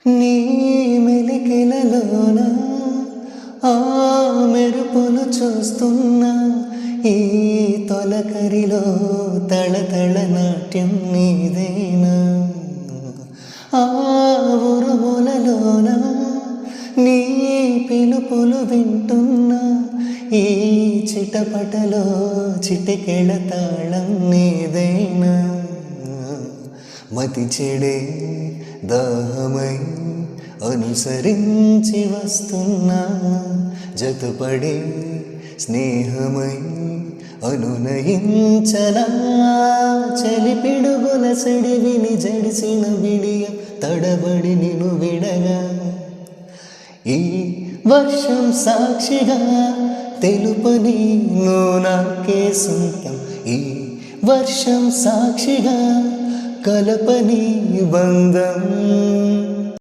నీ మెలికలలోన ఆ మెరుపులు చూస్తున్నా ఈ తొలకరిలో తళతళ నాట్యం నీదేనా ఆ ఉరుములలోన నీ పిలుపులు వింటున్నా ఈ చిటపటలో చిటికెళ తాళం నీదేనా మతి చెడే దాహమై అనుసరించి వస్తున్నా జతపడే స్నేహమై అనునయించనా చలిపిడుగుల సడివిని జడిసిన విడియ తడబడి నిను విడగా ఈ వర్షం సాక్షిగా తెలుపని నువ్వు నాకే సొంతం ఈ వర్షం సాక్షిగా కలపని బంధం